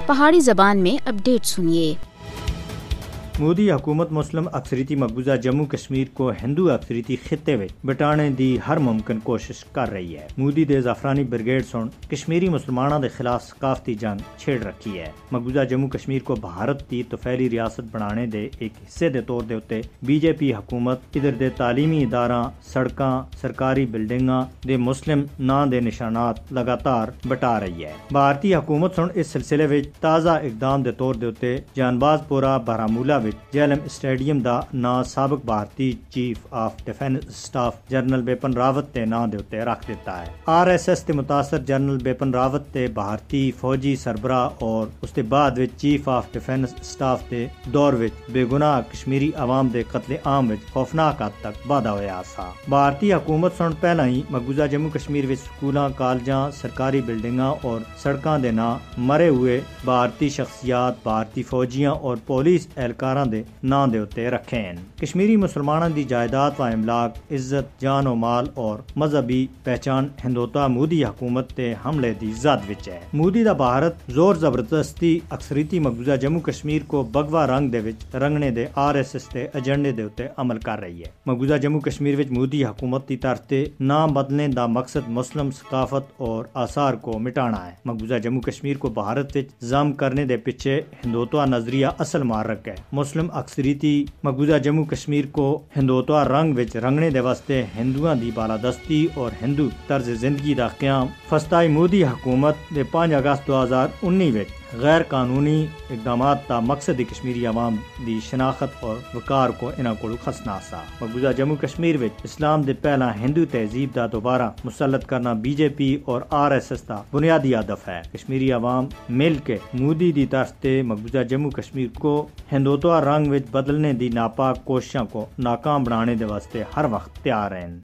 پہاڑی زبان میں اپڈیٹ سنیے۔ مودی حکومت مسلم اکثریتی مقبوضہ جموں کشمیر کو ہندو اکثریتی خطے وچ بٹانے دی ہر ممکن کوشش کر رہی ہے۔ مودی دے زعفرانی بریگیڈ سن کشمیری مسلمانوں دے خلاف ثقافتی جنگ چھیڑ رکھی ہے۔ مقبوضہ جموں کشمیر کو بھارت دی توفیلی ریاست بنانے دے ایک حصے دے طور دے اتے بی جے پی حکومت ادھر دے تعلیمی اداراں، سڑکاں، سرکاری بلڈنگاں دے مسلم ناں دے نشانات لگاتار بٹا رہی ہے۔ بھارتی حکومت سن اس سلسلے وچ تازہ اقدام دے طور دے اتے جانباز پورہ بارہمولہ جیلم اسٹیڈیم دا نام سابق بھارتی chief of defence staff general Bipin Rawat تے نام دے اتے رکھ دیتا ہے۔ آر ایس ایس تے متاثر جنرل بپن راوت تے بھارتی فوجی سربراہ اور اس دے بعد وچ چیف آف ڈیفینس سٹاف دے دور وچ بے گناہ کشمیری عوام دے قتل عام وچ خوفناک حد تک وعدہ ہویا سا۔ بھارتی حکومت سن پہلا ہی مقبوضہ جموں کشمیر وچ سکولاں، کالجاں، سرکاری بلڈنگاں اور سڑکاں دے نام مرے ہوئے بھارتی شخصیات، بھارتی فوجیاں اور پولیس اہلکاراں دے ناں دے اتے رکھے ہیں۔ کشمیری مسلمانوں دی جائیداد و املاک، عزت، جان و مال اور مذہبی پہچان ہندوتوا مودی حکومت تے حملے دی زد وچ ہے۔ مودی دا بھارت زور زبردستی اکثریتی مقبوضہ جموں کشمیر کو بگوا رنگ دے وچ رنگنے دے آر ایس ایس دے ایجنڈے دے اتے عمل کر رہی ہے۔ مقبوضہ جموں کشمیر وچ مودی حکومت دی طرف تے نام بدلنے دا مقصد مسلم ثقافت اور آثار کو مٹانا ہے۔ مقبوضہ جموں کشمیر کو بھارت وچ ضم کرنے دے پیچھے ہندوتوا نظریہ اصل محرک ہے۔ مسلم اکثریتی مقبوضہ جموں کشمیر کو ہندوتوا رنگ وچ رنگنے دے واسطے ہندوؤں دی بالادستی اور ہندو طرز زندگی دا قیام فسطائی مودی حکومت دے 5 اگست 2019 وچ غیر قانونی اقدامات دا مقصد کشمیری عوام دی شناخت اور وقار کو انہاں کولوں کھسنا سا۔ مقبوضہ جموں کشمیر وچ اسلام دے پہلا ہندو تہذیب دا دوبارہ مسلط کرنا بی جے پی اور آر ایس ایس دا بنیادی ہدف ہے۔ کشمیری عوام مل کے مودی دی طرف تے مقبوضہ جموں کشمیر کو ہندوتوا رنگ وچ بدلنے دی ناپاک کوششاں کو ناکام بنانے دے واسطے ہر وقت تیار ہیں۔